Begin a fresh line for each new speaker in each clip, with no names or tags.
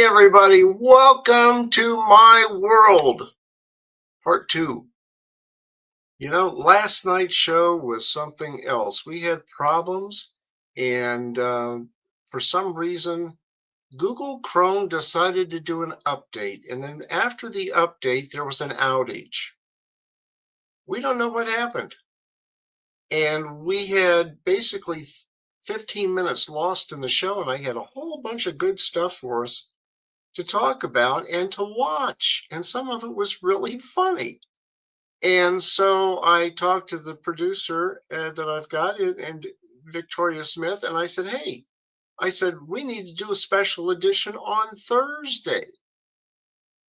Hey everybody, welcome to my world, part two. Last night's show was something else. We had problems, and for some reason, Google Chrome decided to do an update. And then after the update, there was an outage. We don't know what happened. And we had basically 15 minutes lost in the show, and I had a whole bunch of good stuff for us to talk about and to watch. And some of it was really funny. And so I talked to the producer that I've got and Victoria Smith, and I said, hey, we need to do a special edition on Thursday.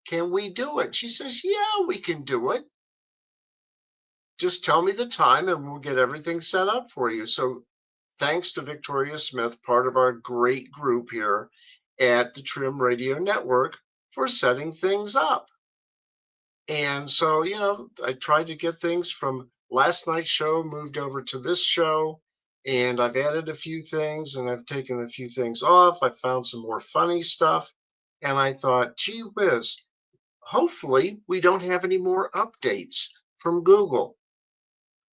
Can we do it? She says, yeah, we can do it. Just tell me the time and we'll get everything set up for you. So thanks to Victoria Smith, part of our great group here at the Trim Radio Network, for setting things up. And so, I tried to get things from last night's show moved over to this show, and I've added a few things and I've taken a few things off. I found some more funny stuff, and I thought, gee whiz, hopefully we don't have any more updates from Google,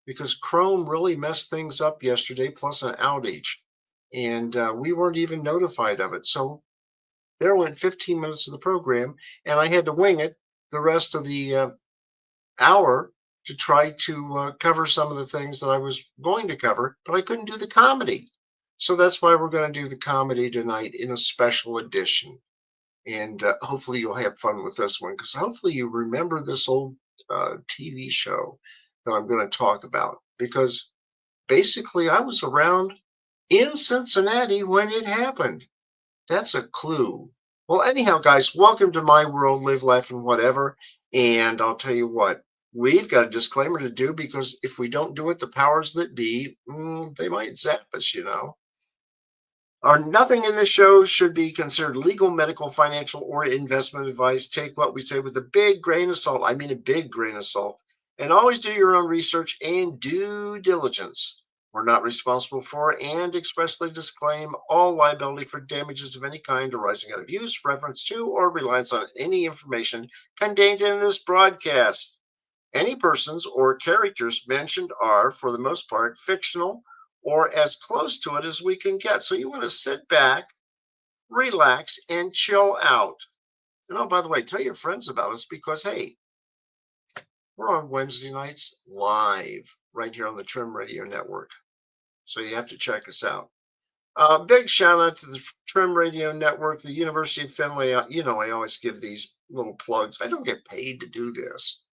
because Chrome really messed things up yesterday, plus an outage, and we weren't even notified of it. So there went 15 minutes of the program, and I had to wing it the rest of the hour to try to cover some of the things that I was going to cover, but I couldn't do the comedy. So that's why we're going to do the comedy tonight in a special edition. And hopefully you'll have fun with this one, because hopefully you remember this old TV show that I'm going to talk about, because basically I was around in Cincinnati when it happened. That's a clue. Well, anyhow, guys, welcome to my world, live, laugh, and whatever. And I'll tell you what, we've got a disclaimer to do, because if we don't do it, the powers that be, they might zap us, Nothing in this show should be considered legal, medical, financial, or investment advice. Take what we say with a big grain of salt. I mean a big grain of salt. And always do your own research and due diligence. We're not responsible for and expressly disclaim all liability for damages of any kind arising out of use, reference to, or reliance on any information contained in this broadcast. Any persons or characters mentioned are, for the most part, fictional or as close to it as we can get. So you want to sit back, relax, and chill out. And oh, by the way, tell your friends about us, because, hey, we're on Wednesday nights live right here on the Trim Radio Network. So you have to check us out. Big shout out to the Trim Radio Network, the University of Findlay. I always give these little plugs. I don't get paid to do this,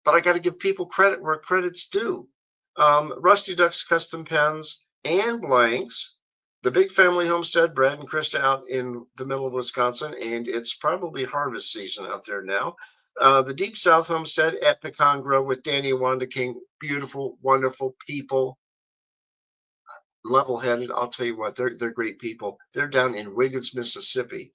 but I got to give people credit where credit's due. Rusty Duck's Custom Pens and Blanks, the Big Family Homestead, Brad and Krista out in the middle of Wisconsin, and it's probably harvest season out there now. The Deep South Homestead at Pecan Grove with Danny and Wanda King. Beautiful, wonderful people. Level-headed. I'll tell you what, they're great people. They're down in Wiggins, Mississippi.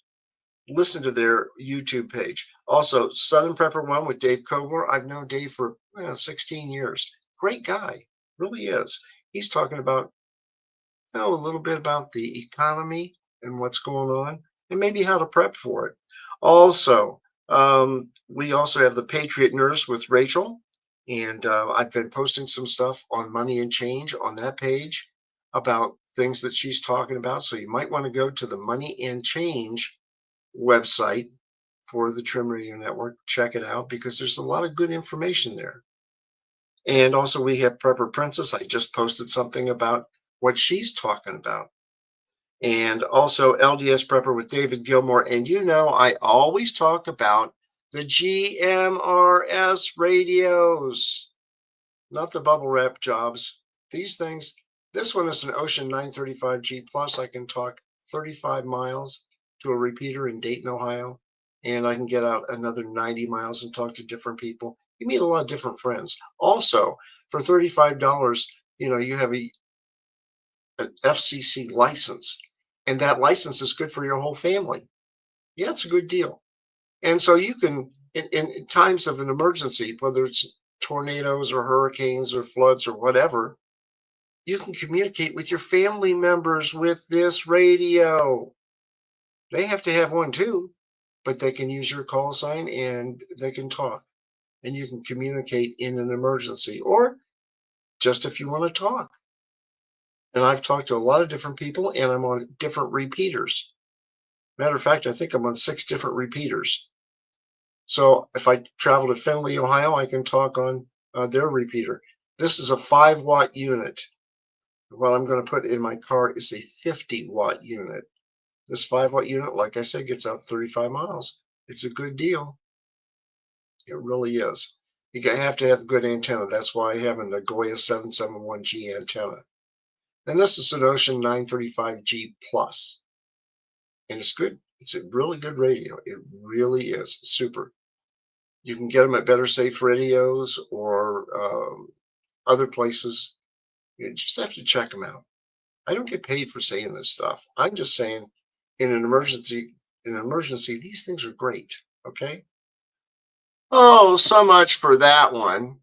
Listen to their YouTube page. Also, Southern Prepper One with Dave Kobler. I've known Dave for 16 years. Great guy, really is. He's talking about a little bit about the economy and what's going on, and maybe how to prep for it. Also, we also have the Patriot Nurse with Rachel, and I've been posting some stuff on Money and Change on that page about things that she's talking about. So you might want to go to the Money and Change website for the Trim Radio Network. Check it out, because there's a lot of good information there. And also we have Prepper Princess. I just posted something about what she's talking about. And also LDS Prepper with David Gilmore. And I always talk about the GMRS radios, not the bubble wrap jobs. These things, this one is an Ocean 935G Plus. I can talk 35 miles to a repeater in Dayton, Ohio. And I can get out another 90 miles and talk to different people. You meet a lot of different friends. Also, for $35, you have an FCC license, and that license is good for your whole family. Yeah, it's a good deal. And so you can, in times of an emergency, whether it's tornadoes or hurricanes or floods or whatever, you can communicate with your family members with this radio. They have to have one too, but they can use your call sign and they can talk and you can communicate in an emergency or just if you want to talk. And I've talked to a lot of different people and I'm on different repeaters. Matter of fact, I think I'm on 6 different repeaters. So if I travel to Findlay, Ohio, I can talk on their repeater. This is a 5-watt unit. What I'm going to put in my car is a 50-watt unit. This 5-watt unit, like I said, gets out 35 miles. It's a good deal. It really is. You have to have a good antenna. That's why I have a Nagoya 771G antenna. And this is an Ocean 935G Plus. And it's good. It's a really good radio. It really is super. You can get them at Better Safe Radios or other places. You just have to check them out. I don't get paid for saying this stuff. I'm just saying, in an emergency, these things are great. Okay. Oh, so much for that one.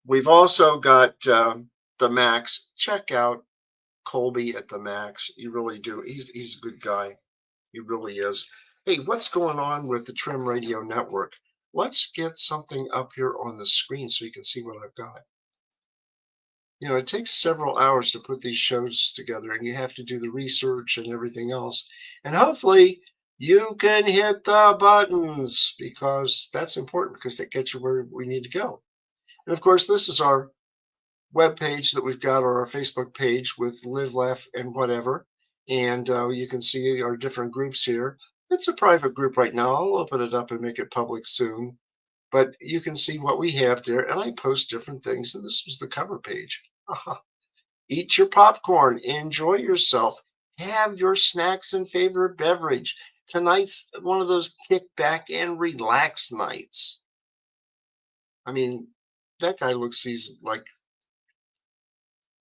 We've also got the Max. Check out Colby at the Max. You really do. He's a good guy. He really is. Hey, what's going on with the Trim Radio Network? Let's get something up here on the screen so you can see what I've got. You know, it takes several hours to put these shows together, and you have to do the research and everything else. And hopefully, you can hit the buttons because that's important because that gets you where we need to go. And of course, this is our web page that we've got, or our Facebook page with Live, Laugh, and whatever. And you can see our different groups here. It's a private group right now. I'll open it up and make it public soon. But you can see what we have there, and I post different things. And this was the cover page. Eat your popcorn, enjoy yourself, have your snacks and favorite beverage. Tonight's one of those kick back and relax nights. I mean, that guy looks he's like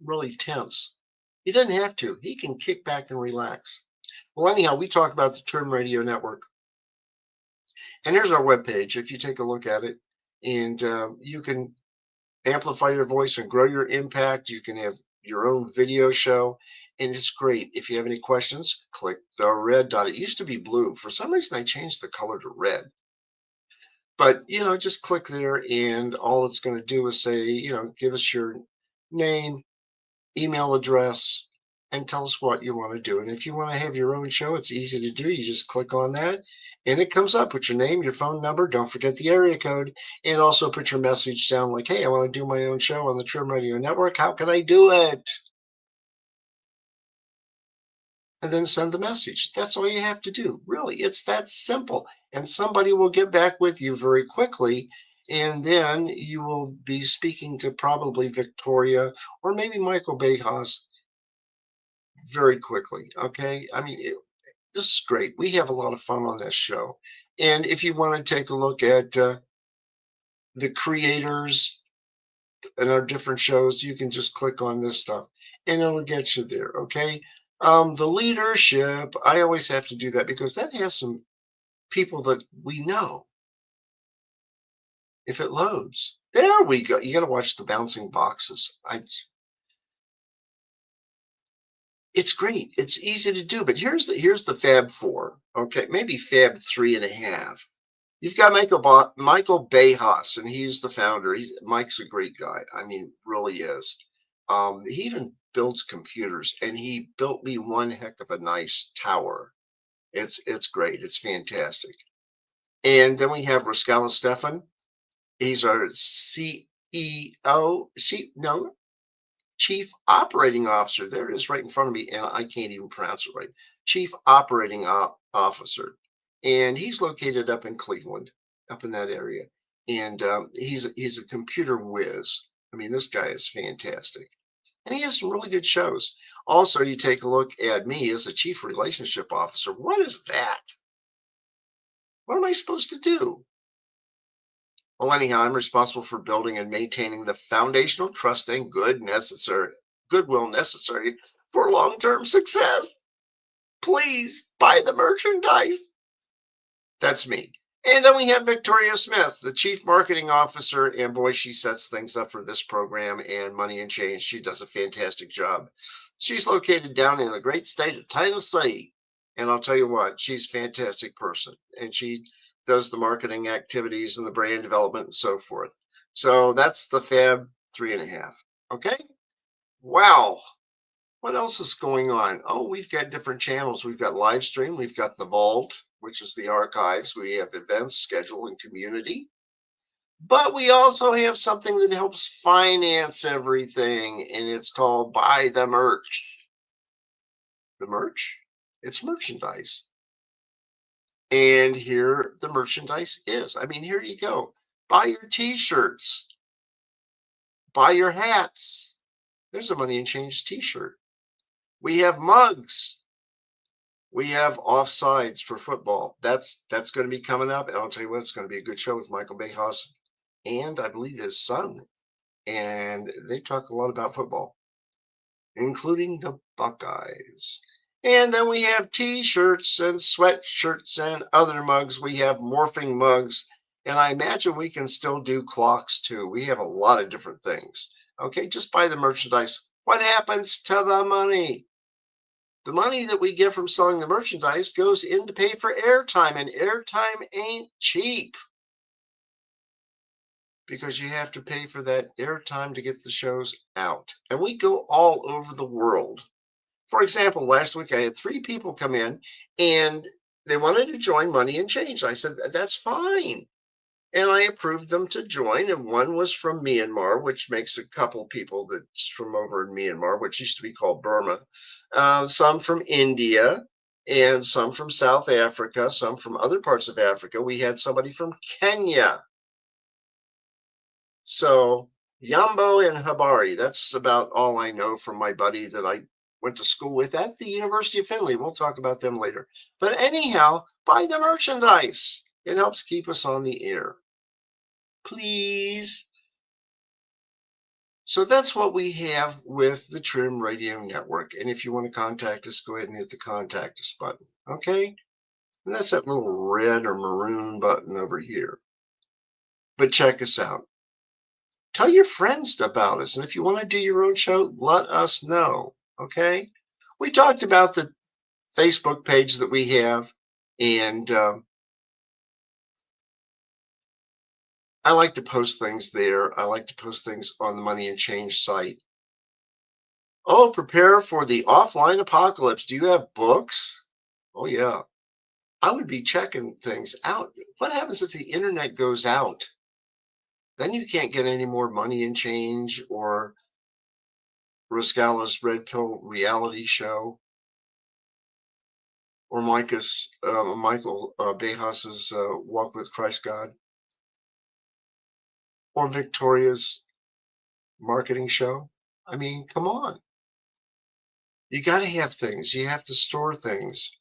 really tense. He doesn't have to. He can kick back and relax. Well, anyhow, we talk about the Trim Radio Network. And here's our webpage. If you take a look at it, and you can amplify your voice and grow your impact. You can have your own video show, and it's great. If you have any questions, click the red dot. It used to be blue. For some reason, I changed the color to red. But, just click there, and all it's going to do is say, give us your name, email address, and tell us what you want to do. And if you want to have your own show, it's easy to do. You just click on that and it comes up with your name, your phone number. Don't forget the area code, and also put your message down like, hey, I want to do my own show on the Trim Radio Network. How can I do it? And then send the message. That's all you have to do. Really, it's that simple. And somebody will get back with you very quickly. And then you will be speaking to probably Victoria or maybe Michael Bejas very quickly. Okay. I mean, this is great. We have a lot of fun on this show. And if you want to take a look at the creators and our different shows, you can just click on this stuff and it'll get you there. Okay. The leadership, I always have to do that because that has some people that we know. If it loads, there we go. You got to watch the bouncing boxes. It's great. It's easy to do, but here's the Fab Four. Okay, maybe Fab 3.5. You've got Michael Bejas, and he's the founder. Mike's a great guy. I mean, really is. He even builds computers, and he built me one heck of a nice tower. It's great. It's fantastic. And then we have Rascala Stefan. He's our CEO. Chief Operating Officer. There it is right in front of me, and I can't even pronounce it right. Chief Operating Officer. And he's located up in Cleveland, up in that area. And he's a computer whiz. I mean, this guy is fantastic. And he has some really good shows. Also, you take a look at me as a Chief Relationship Officer. What is that? What am I supposed to do? Well, anyhow, I'm responsible for building and maintaining the foundational trust and goodwill necessary for long-term success. Please buy the merchandise. That's me. And then we have Victoria Smith, the Chief Marketing Officer, and boy, she sets things up for this program and Money and Change. She does a fantastic job. She's located down in the great state of Tennessee. And I'll tell you what, she's a fantastic person, and she does the marketing activities and the brand development and so forth. So that's the Fab 3.5. Okay. Wow. What else is going on? Oh, we've got different channels. We've got live stream. We've got the vault, which is the archives. We have events, schedule, and community. But we also have something that helps finance everything, and it's called Buy the Merch. The merch? It's merchandise. And here the merchandise is. I mean, here you go. Buy your t-shirts. Buy your hats. There's a Money and Change t-shirt. We have mugs. We have offsides for football. That's going to be coming up. And I'll tell you what, it's going to be a good show with Michael Bejas and I believe his son. And they talk a lot about football, including the Buckeyes. And then we have t-shirts and sweatshirts and other mugs. We have morphing mugs. And I imagine we can still do clocks too. We have a lot of different things. Okay, just buy the merchandise. What happens to the money? The money that we get from selling the merchandise goes in to pay for airtime, and airtime ain't cheap because you have to pay for that airtime to get the shows out. And we go all over the world. For example, last week I had 3 people come in and they wanted to join Money and Change. I said, that's fine. And I approved them to join. And one was from Myanmar, which makes a couple people that's from over in Myanmar, which used to be called Burma. Some from India and some from South Africa, some from other parts of Africa. We had somebody from Kenya. So Yambo and Habari, that's about all I know from my buddy that I went to school with at the University of Findlay. We'll talk about them later. But anyhow, buy the merchandise. It helps keep us on the air. Please. So that's what we have with the Trim Radio Network. And if you want to contact us, go ahead and hit the contact us button. Okay? And that's that little red or maroon button over here. But check us out. Tell your friends about us. And if you want to do your own show, let us know. Okay? We talked about the Facebook page that we have. And I like to post things there. I like to post things on the Money and Change site. Oh, prepare for the offline apocalypse. Do you have books? Oh, yeah. I would be checking things out. What happens if the internet goes out? Then you can't get any more Money and Change or Rascala's Red Pill reality show or Michael Behas's Walk with Christ God or Victoria's marketing show. I mean, come on. You got to have things. You have to store things.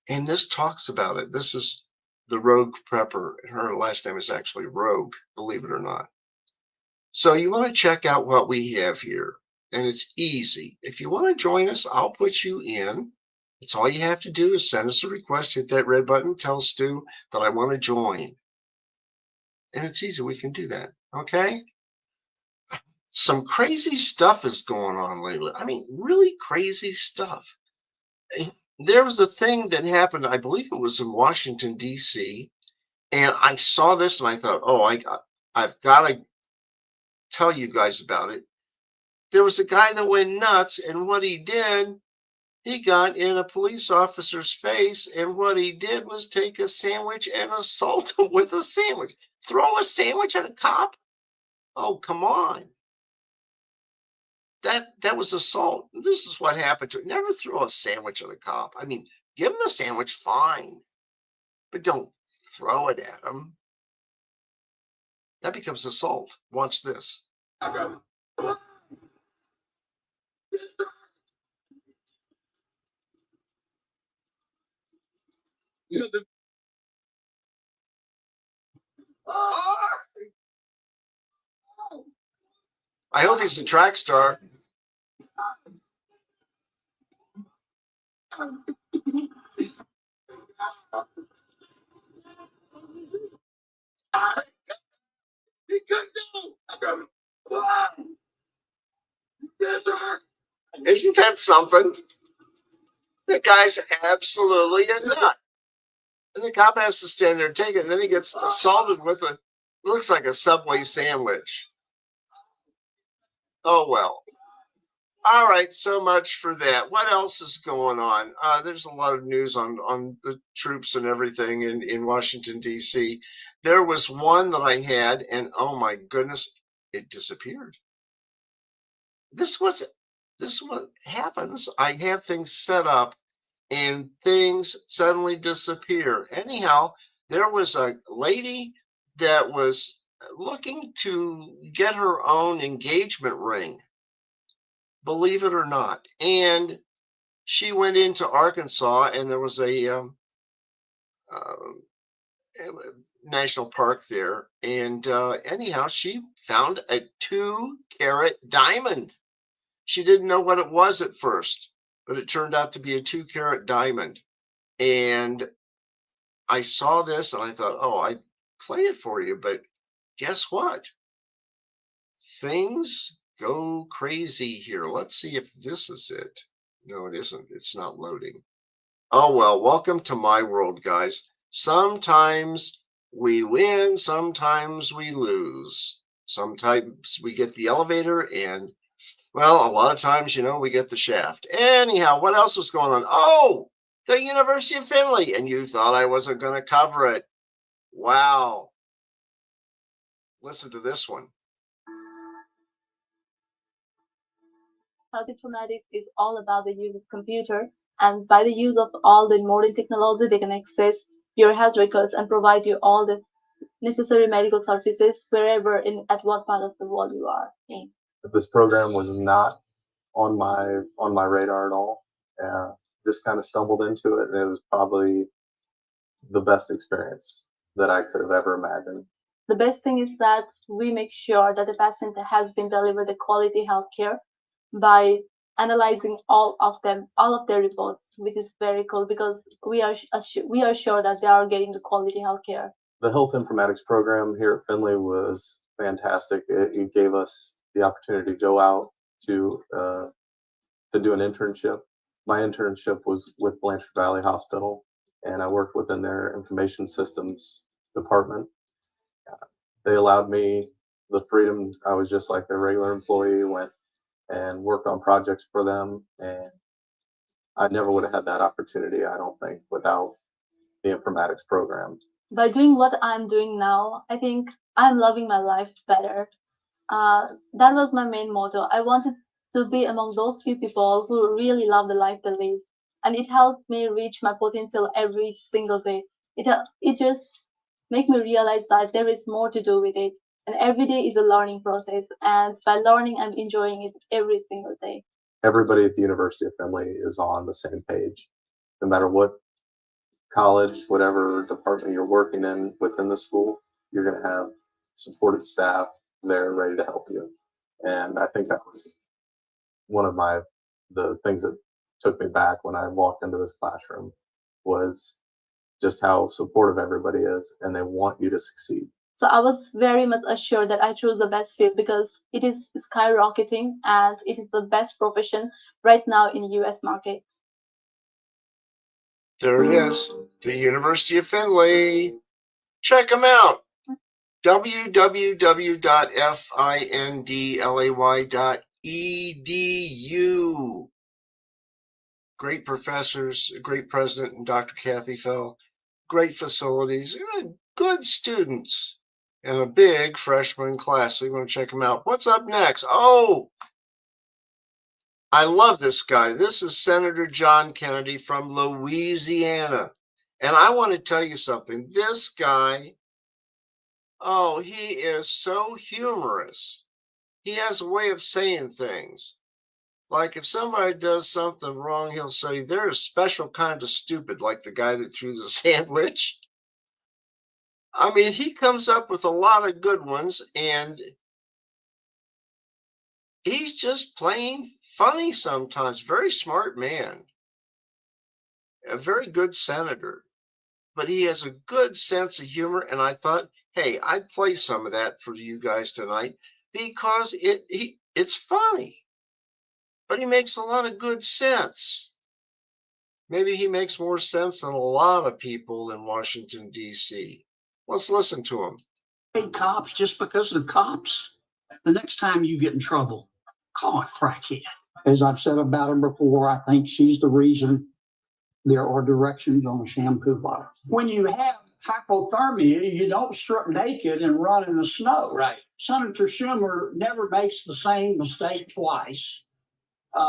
And this talks about it. This is the Rogue Prepper. Her last name is actually Rogue, believe it or not. So you want to check out what we have here. And it's easy. If you want to join us, I'll put you in. It's all you have to do is send us a request, hit that red button, tell Stu that I want to join. And it's easy. We can do that. Okay? Some crazy stuff is going on lately. I mean, really crazy stuff. There was a thing that happened, I believe it was in Washington, D.C., and I saw this and I thought, oh, I've got to tell you guys about it. There was a guy that went nuts, and what he did, he got in a police officer's face, and what he did was take a sandwich and assault him with a sandwich. Throw a sandwich at a cop? Oh, come on. That was assault. This is what happened to it. Never throw a sandwich at a cop. I mean, give him a sandwich, fine, but don't throw it at him. That becomes assault. Watch this. I hope he's a track star. Isn't that something? The guy's absolutely a nut. And the cop has to stand there and take it. And then he gets assaulted with a, looks like a Subway sandwich. Oh, well. All right, so much for that. What else is going on? There's a lot of news on the troops and everything in Washington, D.C. There was one that I had, and oh my goodness, it disappeared. This was this is what happens. I have things set up and things suddenly disappear. Anyhow, there was a lady that was looking to get her own engagement ring, believe it or not. And she went into Arkansas, and there was a um, national park there. And anyhow, she found a 2 carat diamond. She didn't know what it was at first, but it turned out to be a 2 carat diamond. And I saw this and I thought, oh, I'd play it for you. But guess what? Things go crazy here. Let's see if this is it. No, it isn't. It's not loading. Oh, well, welcome to my world, guys. Sometimes we win, sometimes we lose. Sometimes we get the elevator, and, well, a lot of times, we get the shaft. Anyhow, what else is going on? Oh, the University of Findlay. And you thought I wasn't going to cover it. Wow. Listen to this one.
Health informatics is all about the use of computer, and by the use of all the modern technology, they can access your health records and provide you all the necessary medical services wherever at what part of the world you are in.
This program was not on my radar at all. Just kind of stumbled into it, and it was probably the best experience that I could have ever imagined.
The best thing is that we make sure that the patient has been delivered a quality healthcare by analyzing all of their reports, which is very cool because we are sure that they are getting the quality healthcare.
The health informatics program here at Findlay was fantastic. It gave us the opportunity to go out to do an internship. My internship was with Blanchard Valley Hospital, and I worked within their information systems department. They allowed me the freedom. I was just like a regular employee, went and worked on projects for them, and I never would have had that opportunity, I don't think, without the informatics program.
By doing what I'm doing now, I think I'm loving my life better. That was my main motto. I wanted to be among those few people who really love the life they live, and it helped me reach my potential every single day. It just make me realize that there is more to do with it, and every day is a learning process. And by learning, I'm enjoying it every single day.
Everybody at the University of Findlay is on the same page, no matter what college, whatever department you're working in within the school, you're going to have supported staff there ready to help you. And I think that was one of the things that took me back when I walked into this classroom was just how supportive everybody is, and they want you to succeed.
So I was very much assured that I chose the best field because it is skyrocketing and it is the best profession right now in US market.
There it is, the University of Findlay. Check them out. www.findlay.edu. Great professors, great president, and Dr. Kathy Fell. Great facilities, good students, and a big freshman class. So you want to check them out. What's up next? Oh, I love this guy. This is Senator John Kennedy from Louisiana. And I want to tell you something. This guy, oh, he is so humorous. He has a way of saying things. Like if somebody does something wrong, he'll say, they're a special kind of stupid, like the guy that threw the sandwich. I mean, he comes up with a lot of good ones, and he's just plain funny sometimes. Very smart man, a very good senator, but he has a good sense of humor. And I thought, hey, I'd play some of that for you guys tonight because it's funny, but he makes a lot of good sense. Maybe he makes more sense than a lot of people in Washington, D.C. Let's listen to him.
Hate cops just because they're cops. The next time you get in trouble, call a crackhead. As I've said about her before, I think she's the reason there are directions on the shampoo bottle. When you have hypothermia, you don't strip naked and run in the snow.
Right.
Senator Schumer never makes the same mistake twice.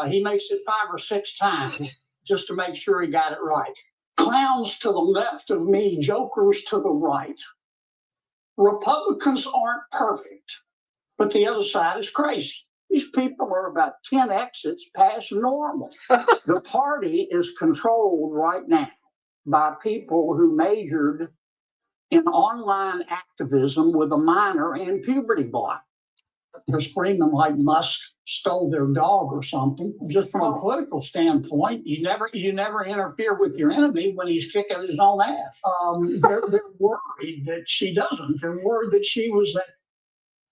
He makes it 5 or 6 times just to make sure he got it right. Clowns to the left of me, jokers to the right. Republicans aren't perfect, but the other side is crazy. These people are about 10 exits past normal. The party is controlled right now by people who majored in online activism with a minor in puberty block. They're screaming like Musk stole their dog or something. Just from a political standpoint, you never interfere with your enemy when he's kicking his own ass. They're worried that she doesn't. They're worried that she was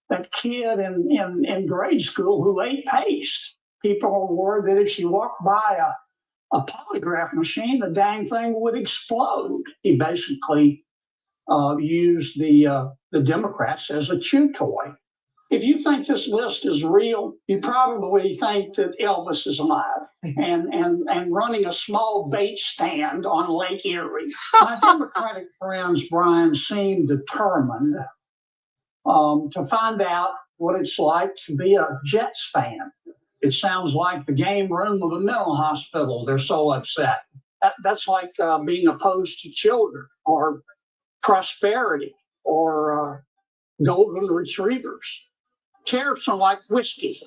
that kid in grade school who ate paste. People are worried that if she walked by a polygraph machine, the dang thing would explode. He basically used the Democrats as a chew toy. If you think this list is real, you probably think that Elvis is alive and running a small bait stand on Lake Erie. My Democratic friends, Brian, seem determined to find out what it's like to be a Jets fan. It sounds like the game room of a mental hospital. They're so upset. That's like being opposed to children or prosperity or golden retrievers. Tariffs are like whiskey.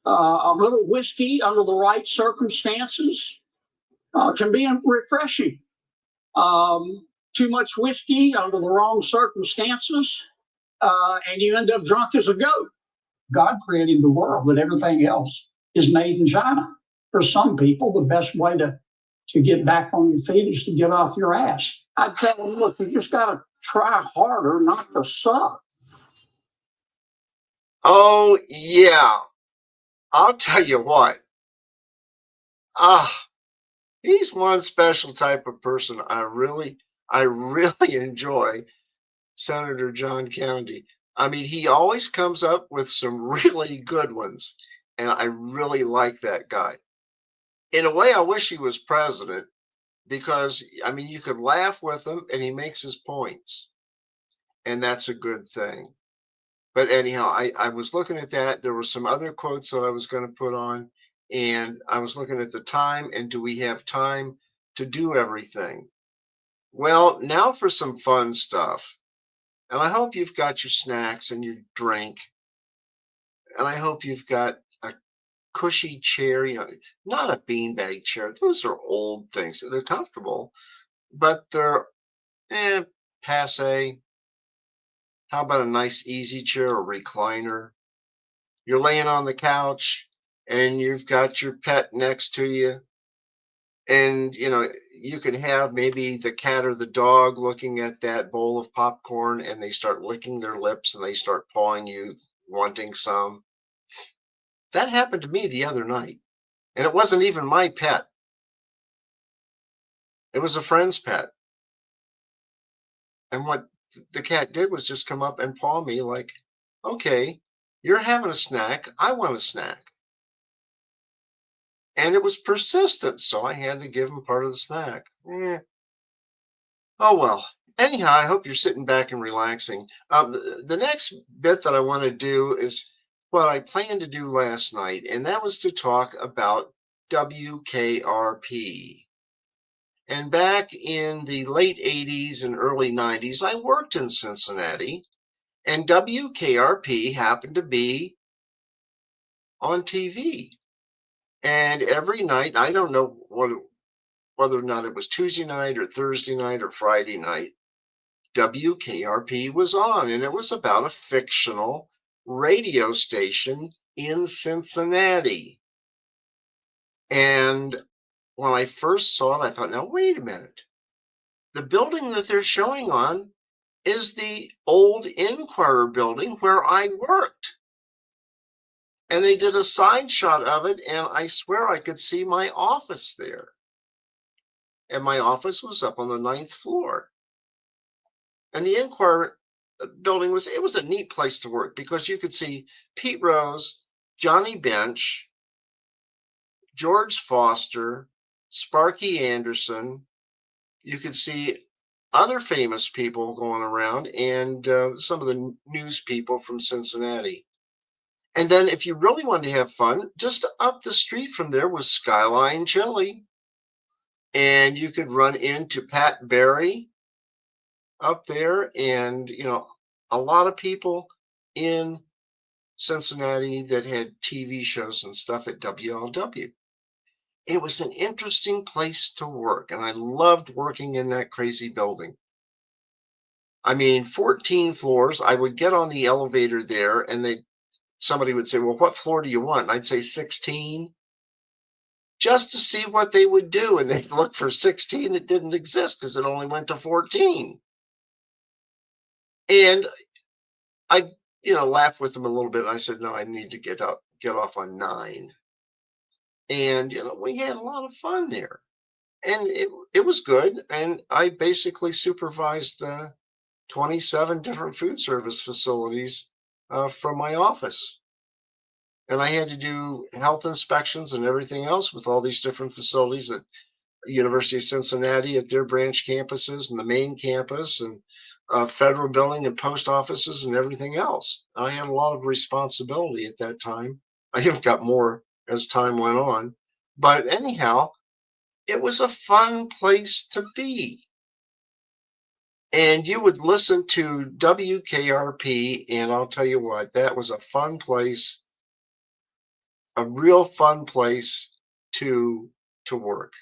A little whiskey under the right circumstances can be refreshing. Too much whiskey under the wrong circumstances, and you end up drunk as a goat. God created the world, but everything else is made in China. For some people, the best way to get back on your feet is to get off your ass. I tell them, look, you just got to try harder not to suck.
Oh, yeah. I'll tell you what. He's one special type of person. I really enjoy Senator John Kennedy. I mean, he always comes up with some really good ones, and I really like that guy. In a way, I wish he was president because, I mean, you could laugh with him and he makes his points, and that's a good thing. But anyhow, I was looking at that. There were some other quotes that I was going to put on, and I was looking at the time, and do we have time to do everything? Well, now for some fun stuff. And I hope you've got your snacks and your drink. And I hope you've got a cushy chair, not a beanbag chair. Those are old things. They're comfortable, but they're passe. How about a nice easy chair or recliner? You're laying on the couch and you've got your pet next to you. And, you can have maybe the cat or the dog looking at that bowl of popcorn and they start licking their lips and they start pawing you, wanting some. That happened to me the other night. And it wasn't even my pet. It was a friend's pet. And what the cat did was just come up and paw me like, okay, you're having a snack. I want a snack. And it was persistent, so I had to give him part of the snack. Oh, well. Anyhow, I hope you're sitting back and relaxing. The next bit that I want to do is what I planned to do last night, and that was to talk about WKRP. And back in the late 80s and early 90s, I worked in Cincinnati, and WKRP happened to be on TV. And every night, I don't know whether or not it was Tuesday night or Thursday night or Friday night, WKRP was on, and it was about a fictional radio station in Cincinnati. And when I first saw it, I thought, now, wait a minute. The building that they're showing on is the old Inquirer building where I worked. And they did a side shot of it, and I swear I could see my office there. and my office was up on the 9th floor. And the Inquirer building was a neat place to work because you could see Pete Rose, Johnny Bench, George Foster, Sparky Anderson. You could see other famous people going around and some of the news people from Cincinnati. And then if you really wanted to have fun, just up the street from there was Skyline Chili. And you could run into Pat Berry up there and, a lot of people in Cincinnati that had TV shows and stuff at WLW. It was an interesting place to work, and I loved working in that crazy building. I mean, 14 floors. I would get on the elevator there, and somebody would say, well, what floor do you want? And I'd say 16, just to see what they would do. And they'd look for 16 that didn't exist because it only went to 14. And I, laughed with them a little bit. And I said, no, I need to get off on 9. And, we had a lot of fun there. And it was good. And I basically supervised 27 different food service facilities from my office. And I had to do health inspections and everything else with all these different facilities at University of Cincinnati at their branch campuses and the main campus and federal building and post offices and everything else. I had a lot of responsibility at that time. I have got more as time went on. But anyhow, it was a fun place to be. And you would listen to WKRP, and I'll tell you what, that was a fun place, a real fun place to work,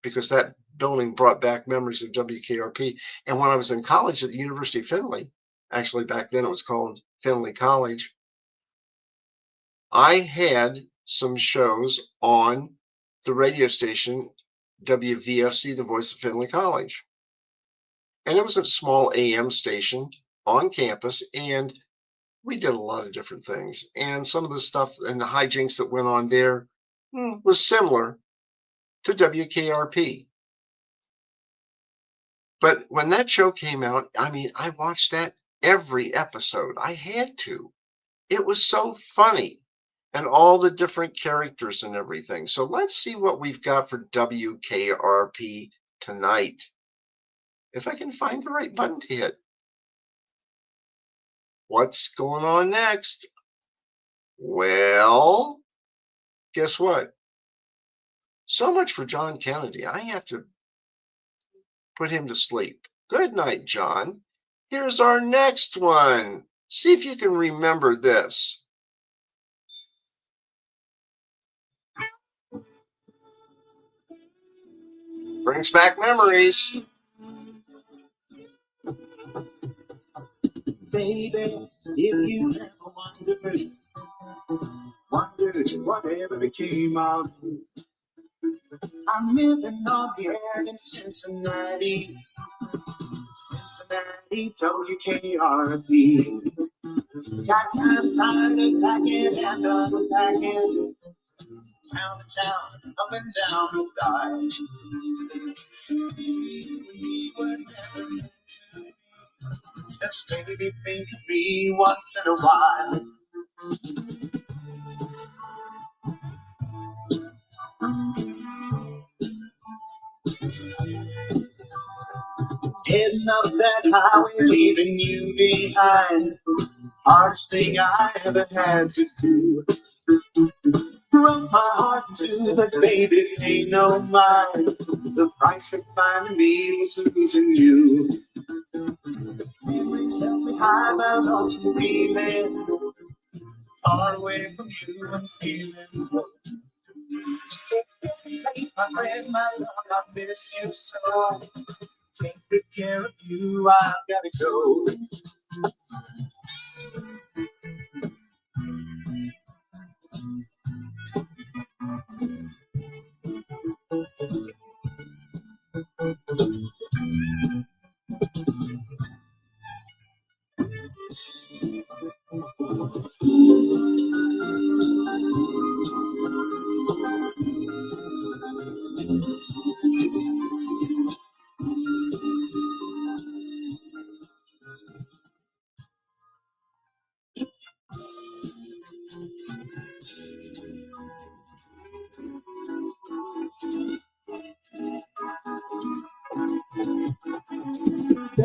because that building brought back memories of WKRP. And when I was in college at the University of Findlay, actually back then it was called Findlay College, I had some shows on the radio station WVFC, the voice of Findlay College. And it was a small AM station on campus, and we did a lot of different things. And some of the stuff and the hijinks that went on there was similar to WKRP. But when that show came out, I mean, I watched that every episode. I had to. It was so funny, and all the different characters and everything. So let's see what we've got for WKRP tonight. If I can find the right button to hit. What's going on next? Well, guess what? So much for John Kennedy. I have to put him to sleep. Good night, John. Here's our next one. See if you can remember this. Brings back memories.
Baby, if you ever wondered whatever became of you. I'm living on the air in Cincinnati, WKRP. Got kind of tired of packing and unpacking, town to town, up and down the line. We were never meant to be. Just maybe think of me once in a while. Heading up that highway, leaving you behind. Hardest thing I ever had to do. Broke my heart too, but baby, ain't no mine. The price for finding me was losing you. Memories held me high, my lonesome feeling. Far away from you and feeling low. It's getting late, my friend, my love, I miss you so. Take good care of you, I've gotta go.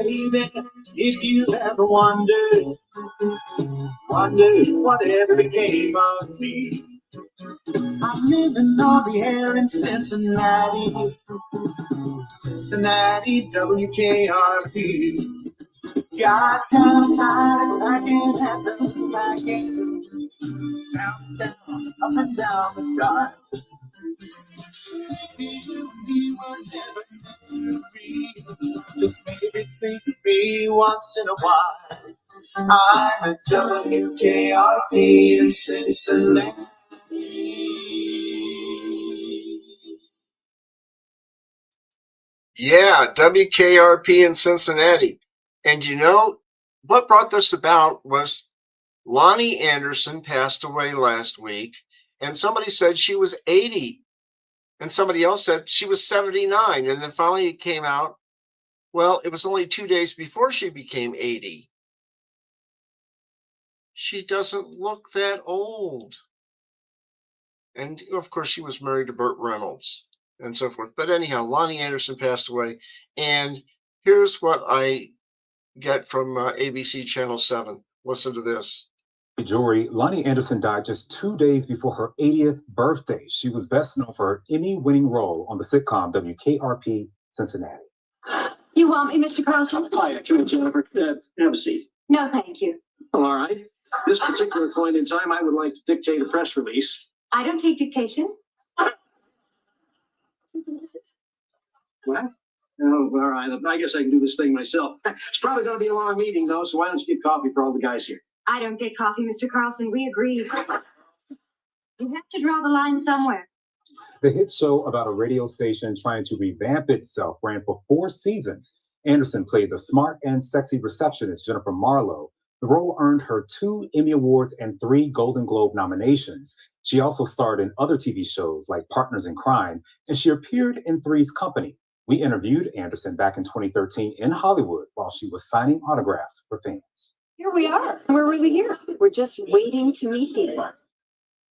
baby, if you ever wondered whatever became of me. I'm living on the air in Cincinnati, WKRP. Got kind of tired, I can't have them back in. Downtown, up and down the drive. Maybe you and me were never meant to be. Just maybe think of me once in a while. I'm at WKRP in Cincinnati.
Yeah, WKRP in Cincinnati. And you know, what brought this about was Lonnie Anderson passed away last week, and somebody said she was 80, and somebody else said she was 79. And then finally it came out, well, it was only 2 days before she became 80. She doesn't look that old. And of course, she was married to Burt Reynolds and so forth. But anyhow, Lonnie Anderson passed away. And here's what I get from ABC Channel 7. Listen to this.
Jory, Lonnie Anderson died just 2 days before her 80th birthday. She was best known for her Emmy-winning role on the sitcom WKRP Cincinnati.
You want me, Mr. Carlson?
Hi, come in, Jennifer. Have a seat.
No, thank you.
Well, all right. This particular point in time, I would like to dictate a press release.
I don't take dictation.
What? Oh, all right. I guess I can do this thing myself. It's probably going to be a long meeting, though, so why don't you get coffee for all the guys here?
I don't get coffee, Mr. Carlson. We agreed. You have to draw the line somewhere.
The hit show about a radio station trying to revamp itself ran for 4 seasons. Anderson played the smart and sexy receptionist Jennifer Marlowe. The role earned her 2 Emmy Awards and 3 Golden Globe nominations. She also starred in other TV shows like Partners in Crime, and she appeared in Three's Company. We interviewed Anderson back in 2013 in Hollywood while she was signing autographs for fans.
Here we are. We're really here. We're just waiting to meet people.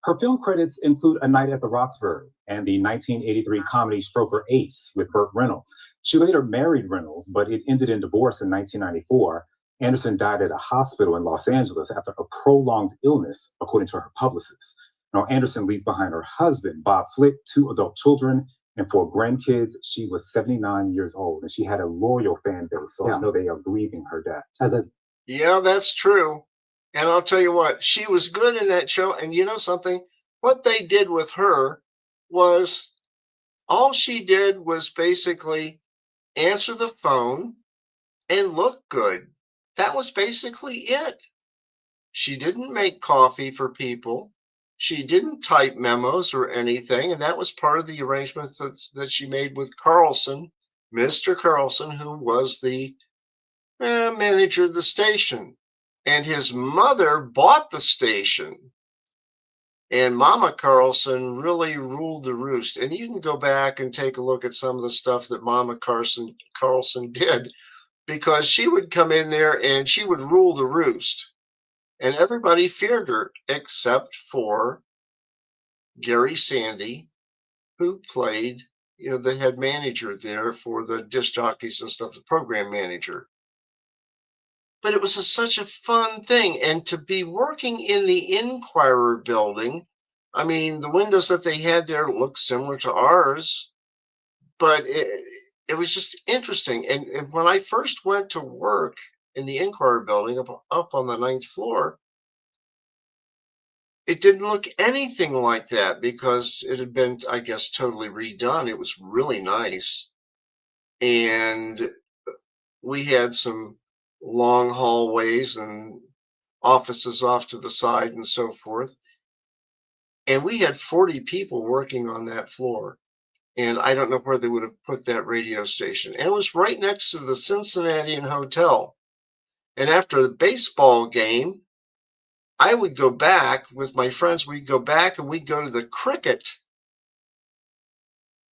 Her film credits include A Night at the Roxbury and the 1983 comedy Stroker Ace with Burt Reynolds. She later married Reynolds, but it ended in divorce in 1994. Anderson died at a hospital in Los Angeles after a prolonged illness, according to her publicist. Now, Anderson leaves behind her husband, Bob Flick, 2 adult children, and 4 grandkids. She was 79 years old, and she had a loyal fan base, so I know they are grieving her death.
Yeah, that's true. And I'll tell you what, she was good in that show. And you know something? What they did with her was all she did was basically answer the phone and look good. That was basically it. She didn't make coffee for people. She didn't type memos or anything. And that was part of the arrangement that she made with Carlson, Mr. Carlson, who was the manager of the station. And his mother bought the station. And Mama Carlson really ruled the roost. And you can go back and take a look at some of the stuff that Mama Carlson did, because she would come in there and she would rule the roost. And everybody feared her except for Gary Sandy, who played, the head manager there for the disc jockeys and stuff, the program manager. But it was such a fun thing. And to be working in the Inquirer building, I mean, the windows that they had there looked similar to ours, but it was just interesting. And when I first went to work in the Inquirer building up on the 9th floor, it didn't look anything like that because it had been, I guess, totally redone. It was really nice. And we had some long hallways and offices off to the side and so forth. And we had 40 people working on that floor. And I don't know where they would have put that radio station. And it was right next to the Cincinnatian Hotel. And after the baseball game, I would go back with my friends. We'd go back and we'd go to the Cricket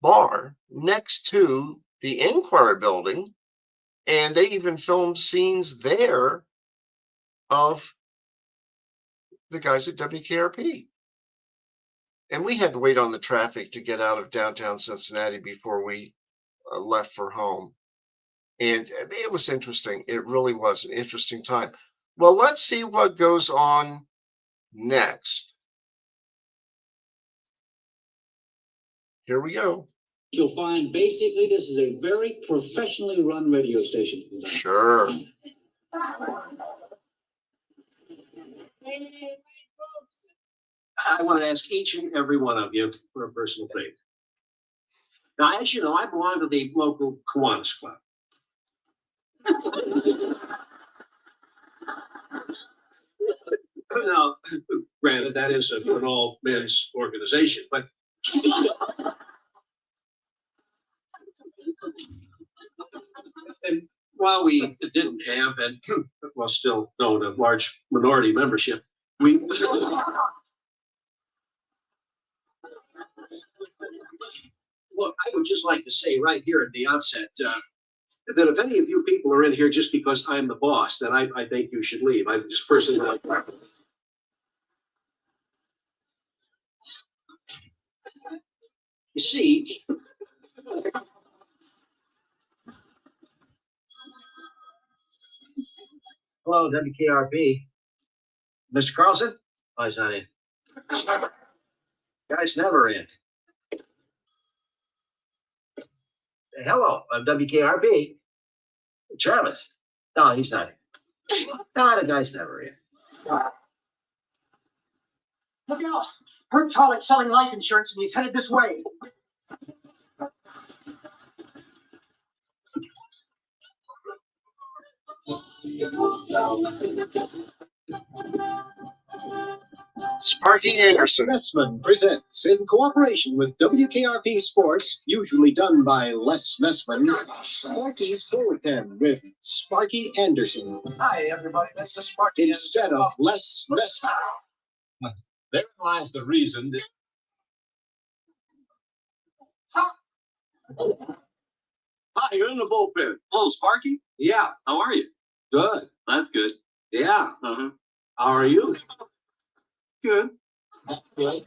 bar next to the Inquirer building. And they even filmed scenes there of the guys at WKRP. And we had to wait on the traffic to get out of downtown Cincinnati before we left for home. And it was interesting. It really was an interesting time. Well, let's see what goes on next. Here we go.
You'll find basically this is a very professionally run radio station.
Sure.
I want to ask each and every one of you for a personal favor. Now, as you know, I belong to the local Kiwanis Club. Now, granted, that is an all men's organization, but and while we didn't have and well still own a large minority membership, we Look, I would just like to say right here at the outset that if any of you people are in here just because I'm the boss, then I think you should leave. I just personally like. You see, hello, WKRP. Mr. Carlson? Oh, he's not in. Guy's never in. Hello, I'm WKRP. Travis. No, he's not in. No, the guy's never in.
Look out! Herb Tollick's selling life insurance and he's headed this way.
Sparky Anderson.
Messman presents, in cooperation with WKRP Sports, usually done by Les Messman, Sparky's Bullpen with Sparky Anderson.
Hi, everybody. This is Sparky.
Instead of Les Messman.
Therein lies the reason that.
Hi, you're in the bullpen.
Oh, Sparky,
Yeah,
how are you?
good.
That's good.
Yeah.
Uh-huh.
How are you?
Good. Good.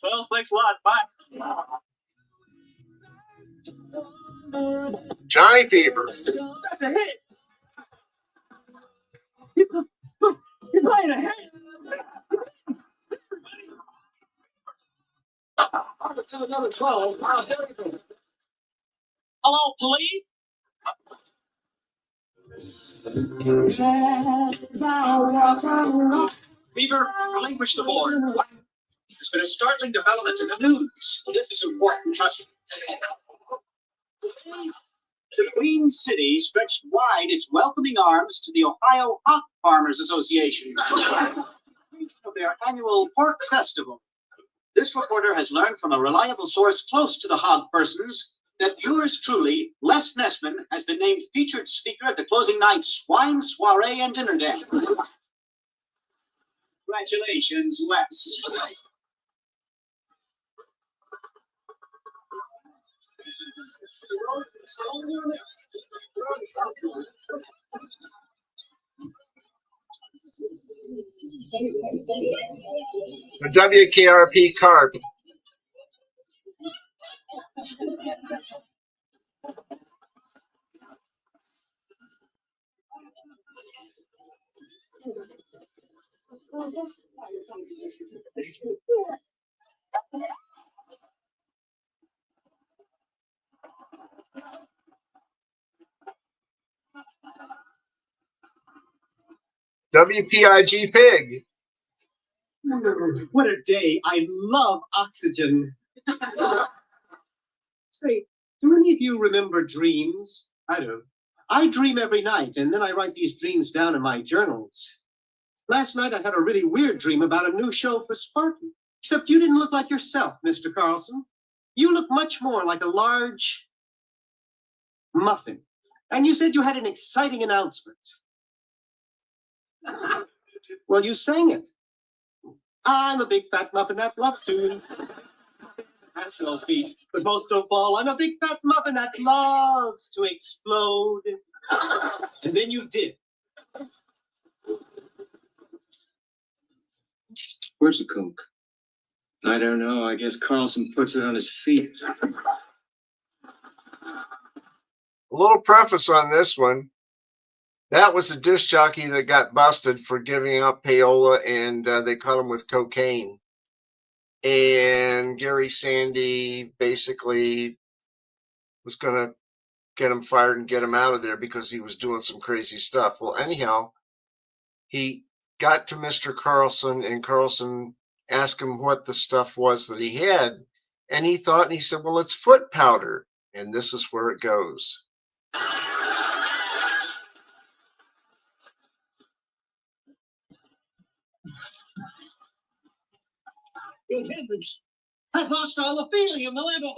Well, thanks a lot. Bye.
Johnny Fever.
That's a hit. He's playing a hit.
Another 12.
Hello, police?
Beaver, relinquish the board. There's been a startling development in the news. This is important, trust me. The Queen City stretched wide its welcoming arms to the Ohio Hog Farmers Association of their annual pork festival. This reporter has learned from a reliable source close to the hog persons that yours truly, Les Nessman, has been named featured speaker at the closing night swine soiree and dinner dance. Congratulations, Les.
The WKRP Carp. WPIG Pig.
What a day. I love oxygen. Say, do any of you remember dreams? I do. I dream every night, and then I write these dreams down in my journals. Last night I had a really weird dream about a new show for Sparky. Except you didn't look like yourself, Mr. Carlson. You look much more like a large muffin. And you said you had an exciting announcement. Well, you sang it. I'm a big fat muffin that loves to. That's no feet. But most of all, I'm a big fat muffin that loves to explode. And then you did.
Where's the Coke? I don't know. I guess Carlson puts it on his feet.
A little preface on this one. That was a disc jockey that got busted for giving up payola, and they caught him with cocaine. And Gary Sandy basically was going to get him fired and get him out of there because he was doing some crazy stuff. Well, anyhow, he got to Mr. Carlson, and Carlson asked him what the stuff was that he had. And he thought, and he said, well, it's foot powder. And this is where it goes.
Good heavens. I've lost all the feeling in the level.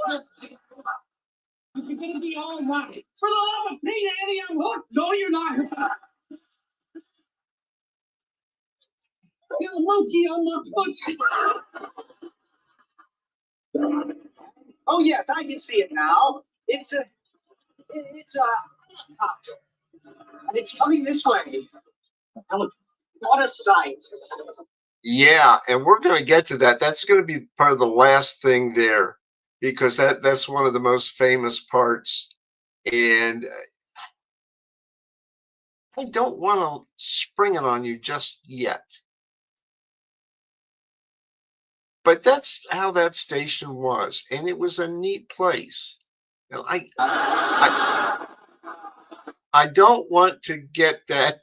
You're going to be all right. For the love of Pete, Andy, I'm hooked. No, you're not. You're a monkey on my foot. Oh, yes, I can see it now. It's a helicopter. And it's coming this way. What a sight.
Yeah, and we're going to get to that. That's going to be part of the last thing there, because that's one of the most famous parts. And I don't want to spring it on you just yet. But that's how that station was, and it was a neat place. Now, I don't want to get that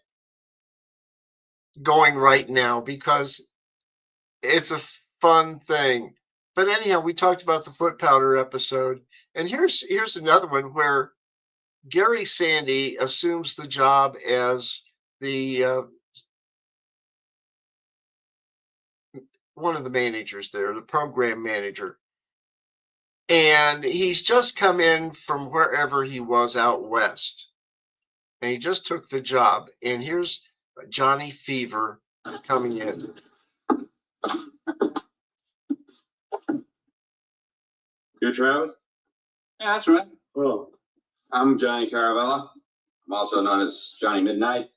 going right now because it's a fun thing. But anyhow, we talked about the foot powder episode, and here's another one where Gary Sandy assumes the job as the one of the managers there, the program manager. And he's just come in from wherever he was out west. And he just took the job. And here's Johnny Fever coming in.
You're Travis?
Yeah, that's right.
Well, I'm Johnny Caravella. I'm also known as Johnny Midnight,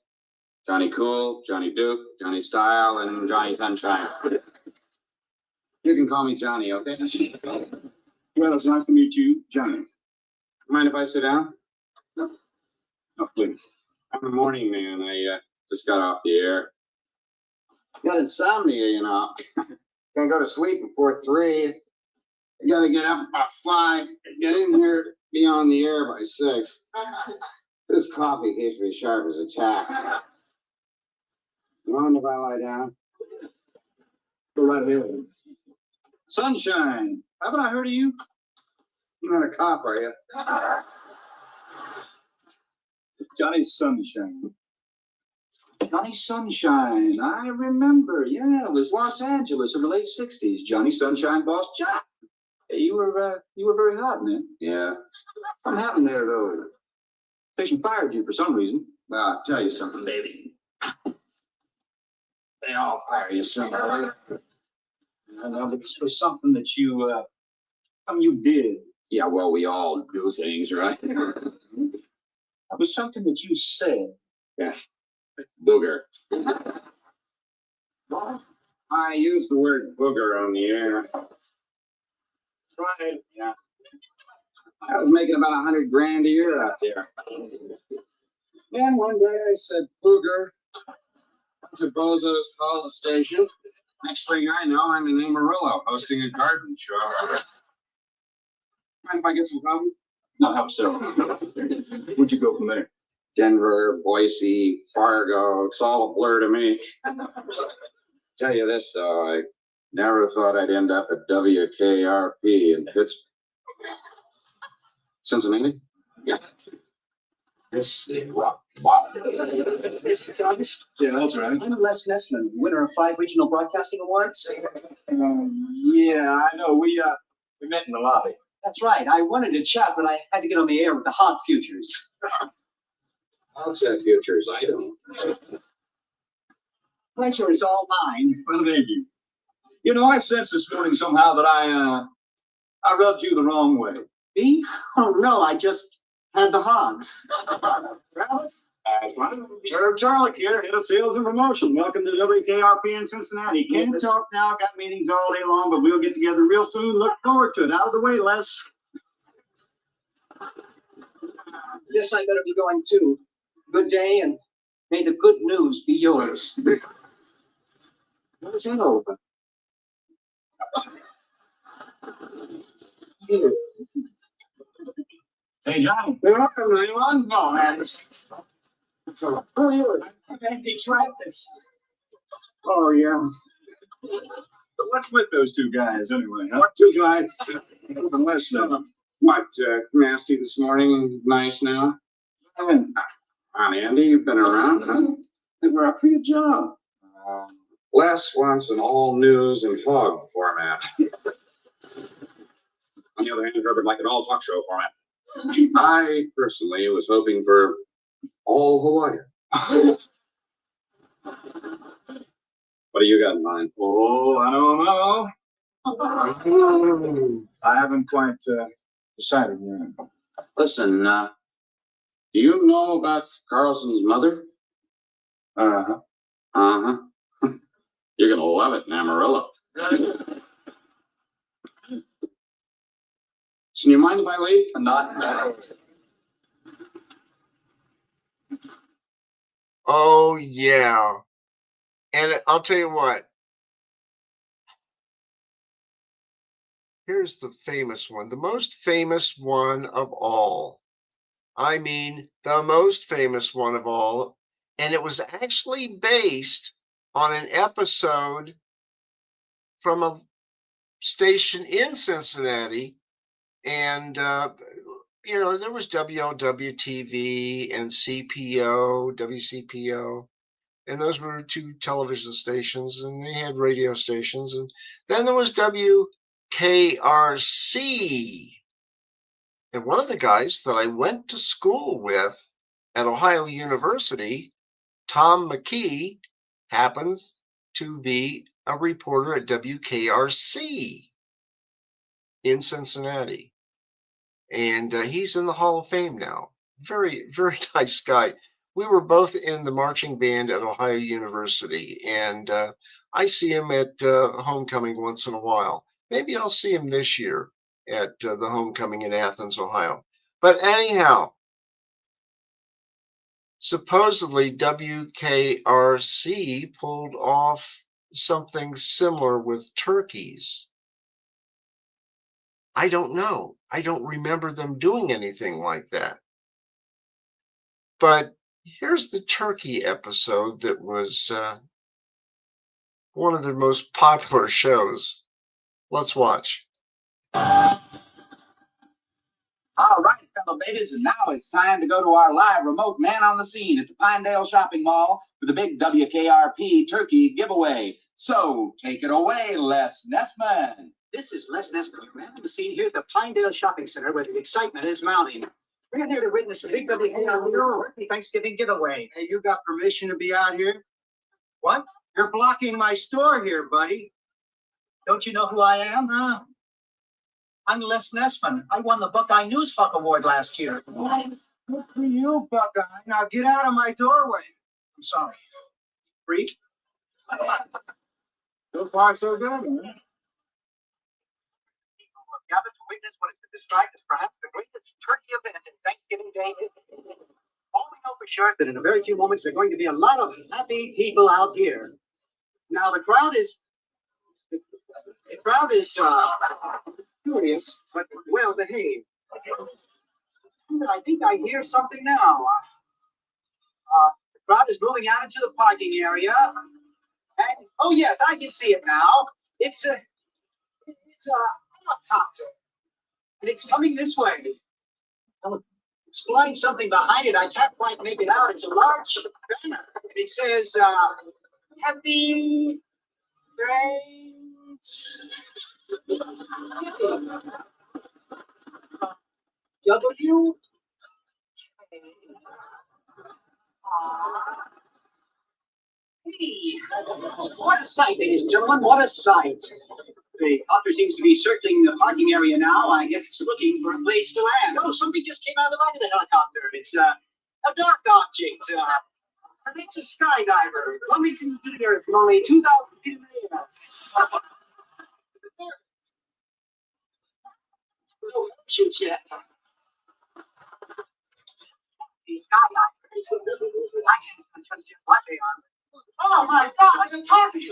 Johnny Cool, Johnny Duke, Johnny Style, and Johnny Sunshine. You can call me Johnny, okay?
Well, it's nice to meet you, Johnny.
Mind if I sit down?
No, please.
I'm a morning man. I just got off the air.
Got insomnia, you know. Can't go to sleep before 3. You gotta get up about 5, get in here, be on the air by 6. This coffee keeps me sharp as a tack. You mind if I lie down?
Go right ahead. Sunshine, haven't I heard of you?
You're not a cop, are you?
Johnny Sunshine. Johnny Sunshine, I remember. Yeah, it was Los Angeles in the late '60s. Johnny Sunshine, Boss Jack. Hey, you were very hot, man.
Yeah.
What happened there, though? Station fired you for some reason.
Well, I'll tell you something, baby. They all fire you somewhere.
No, but this was something that you did.
Yeah, well, we all do things, right?
It was something that you said.
Yeah. Booger. I use the word booger on the air.
Right. Yeah. I was making about $100 grand a year out there. And one day I said, booger. To bozos call the station.
Next thing I know, I'm in Amarillo hosting a garden show.
Mind if I get some coffee?
No, how so? Where'd you go from there?
Denver, Boise, Fargo, it's all a blur to me. Tell you this though, I never thought I'd end up at WKRP in Pittsburgh.
Cincinnati?
Yeah. This is rock bottom.
Yeah, that's right.
I'm Les Nessman, winner of 5 regional broadcasting awards.
Yeah, I know. We met in the lobby.
That's right. I wanted to chat, but I had to get on the air with the hog futures.
Hogshead futures, I don't.
Pleasure is all mine.
Well, thank you. You know, I sensed this morning somehow that I rubbed you the wrong way.
Me? Oh no, I just had the hogs.
Travis? Herb Charlick here, head of sales and promotion. Welcome to WKRP in Cincinnati. Can't talk now, got meetings all day long, but we'll get together real soon. Look forward to it. Out of the way, Les.
guess I better be going too. Good day, and may the good news be yours.
What was that open?
Hey, Johnny.
Welcome, anyone? No, man.
Who are you? I'm Andy Travis.
Oh, yeah.
But what's with those two guys anyway, huh?
What two guys?
Unless,
What, nasty this morning? Nice now?
Come
on, Andy, you've been around, huh? I think we're up for your job. Les wants an all-news and hog format. On the other hand, Herbert like an all-talk show format. I personally was hoping for all Hawaiian. What do you got in mind?
Oh, I don't know. I haven't quite decided yet.
Listen, do you know about Carlson's mother?
Uh-huh.
Uh-huh. You're gonna love it in Amarillo. So, do you mind if I leave?
Not.
Oh, yeah. And I'll tell you what. Here's the famous one, the most famous one of all. I mean, the most famous one of all. And it was actually based on an episode from a station in Cincinnati. And, there was WLW-TV and CPO, WCPO. And those were two television stations, and they had radio stations. And then there was WKRC. And one of the guys that I went to school with at Ohio University, Tom McKee, happens to be a reporter at WKRC in Cincinnati. And he's in the Hall of Fame now. Very, very nice guy. We were both in the marching band at Ohio University, and I see him at homecoming once in a while. Maybe I'll see him this year at the homecoming in Athens, Ohio. But anyhow, supposedly WKRC pulled off something similar with turkeys. I don't know. I don't remember them doing anything like that. But here's the turkey episode that was one of their most popular shows. Let's watch.
All right, fellow babies, and now it's time to go to our live remote man on the scene at the Pinedale Shopping Mall for the big WKRP turkey giveaway. So take it away, Les Nessman.
This is Les Nesbitt, man on the scene here at the Pinedale Shopping Center where the excitement is mounting. We're here to witness the big WKRP Thanksgiving giveaway. Hey, you got permission to be out here? What? You're blocking my store here, buddy. Don't you know who I am, huh? I'm Les Nessman. I won the Buckeye News Hawk Award last year. Good for you, Buckeye. Now get out of my doorway. I'm sorry. Freak.
So far, so good, man.
Gathered to witness what has been described as perhaps the greatest turkey event in Thanksgiving Day. All we know for sure is that in a very few moments there are going to be a lot of happy people out here. Now the crowd is curious but well behaved. I think I hear something now. The crowd is moving out into the parking area. And oh yes, I can see it now. It's a helicopter, and it's coming this way. It's flying something behind it. I can't quite make it out. It's a large banner, and it says "Happy Thanks." W. Hey, what a sight, ladies and gentlemen! What a sight! The copter seems to be circling the parking area now. I guess it's looking for a place to land. Oh, something just came out of the back of the helicopter. It's a dark object. It's a skydiver coming to the earth from only 2,000 feet in the air. No shoots yet. Oh my God, the turkey!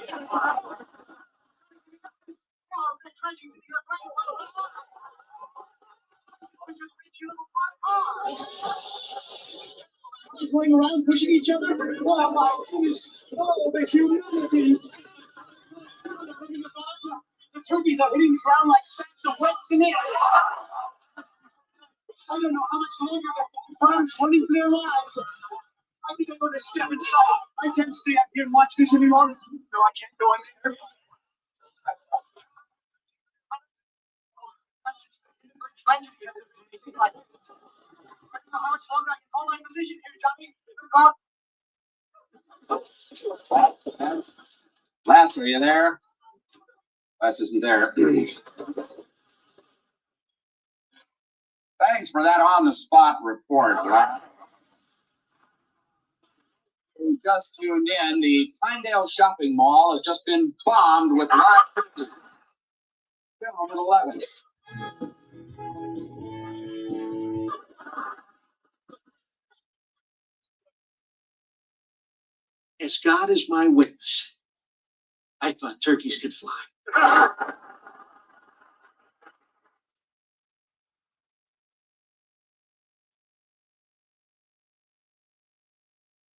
Going around pushing each other. Oh my goodness! Oh, the humility! The turkeys are hitting the ground like sacks of wet cement. I don't know how much longer the farm's running for their lives. I think I'm going to step inside. I can't stay out here and watch this anymore. No, I can't go in there. How much longer I can hold my position here, Johnny?
Lass, are you there? Lass isn't there. Thanks for that on-the-spot report, Lass. You just tuned in. The Pinedale Shopping Mall has just been bombed with live film at 11.
As God is my witness, I thought turkeys could fly.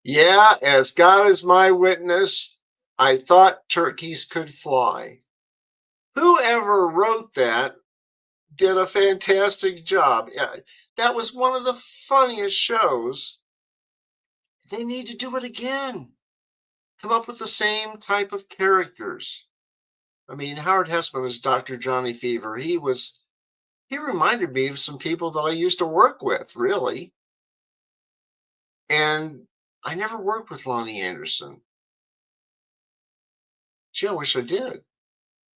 Yeah, as God is my witness, I thought turkeys could fly. Whoever wrote that did a fantastic job. Yeah, that was one of the funniest shows. They need to do it again. Come up with the same type of characters. I mean, Howard Hessman was Dr. Johnny Fever. He reminded me of some people that I used to work with, really. And I never worked with Lonnie Anderson. Gee, I wish I did.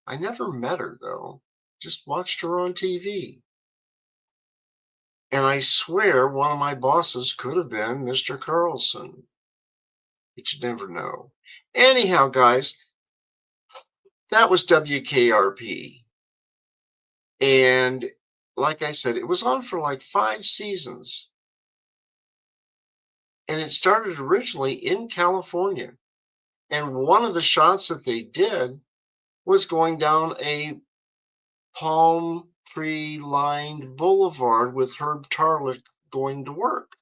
I never met her, though. Just watched her on TV. And I swear one of my bosses could have been Mr. Carlson. But you never know. Anyhow, guys, that was WKRP. And like I said, it was on for like 5 seasons. And it started originally in California. And one of the shots that they did was going down a palm tree lined boulevard with Herb Tarlick going to work.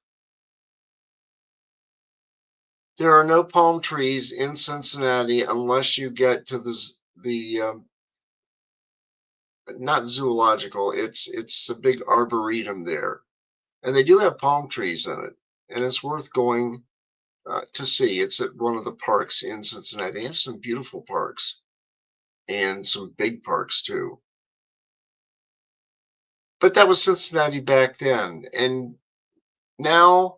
There are no palm trees in Cincinnati unless you get to the not zoological, it's a big arboretum there. And they do have palm trees in it. And it's worth going to see. It's at one of the parks in Cincinnati. They have some beautiful parks and some big parks too. But that was Cincinnati back then. And now,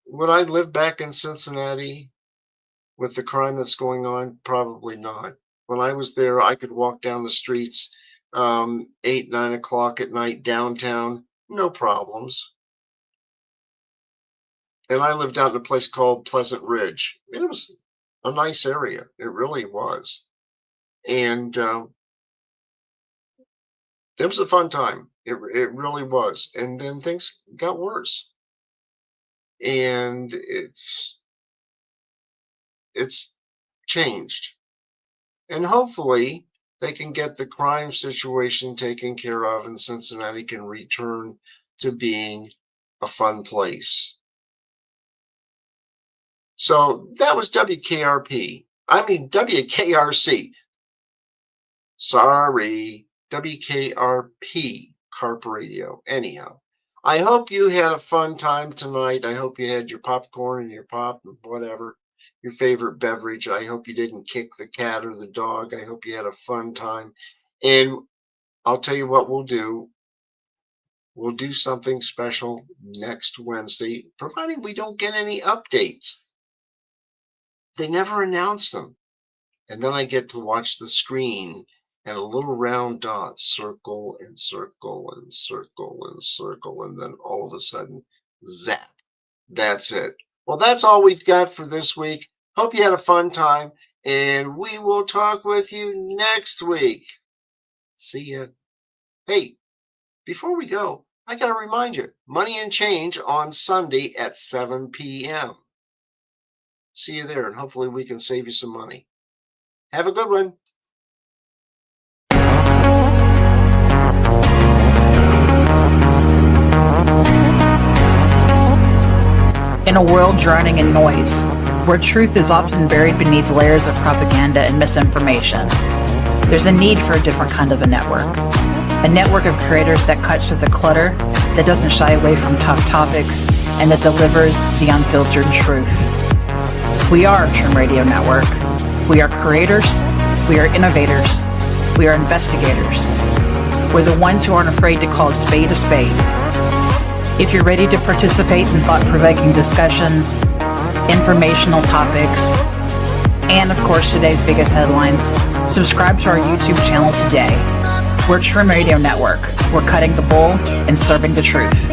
would I live back in Cincinnati with the crime that's going on? Probably not. When I was there, I could walk down the streets 8, 9 o'clock at night downtown, no problems. And I lived out in a place called Pleasant Ridge. It was a nice area. It really was. And it was a fun time. It really was. And then things got worse. And it's changed. And hopefully they can get the crime situation taken care of and Cincinnati can return to being a fun place. So that was WKRP. I mean, WKRC. Sorry, WKRP, Carp Radio. Anyhow, I hope you had a fun time tonight. I hope you had your popcorn and your pop and whatever, your favorite beverage. I hope you didn't kick the cat or the dog. I hope you had a fun time. And I'll tell you what we'll do. We'll do something special next Wednesday, providing we don't get any updates. They never announce them. And then I get to watch the screen and a little round dot circle and circle and circle and circle. And then all of a sudden, zap. That's it. Well, that's all we've got for this week. Hope you had a fun time. And we will talk with you next week. See ya. Hey, before we go, I got to remind you, Money and Change on Sunday at 7 p.m. See you there, and hopefully we can save you some money. Have a good one.
In a world drowning in noise, where truth is often buried beneath layers of propaganda and misinformation, there's a need for a different kind of a network. A network of creators that cuts through the clutter, that doesn't shy away from tough topics, and that delivers the unfiltered truth. We are Trim Radio Network. We are creators. We are innovators. We are investigators. We're the ones who aren't afraid to call a spade a spade. If you're ready to participate in thought-provoking discussions, informational topics, and of course today's biggest headlines, subscribe to our YouTube channel today. We're Trim Radio Network. We're cutting the bull and serving the truth.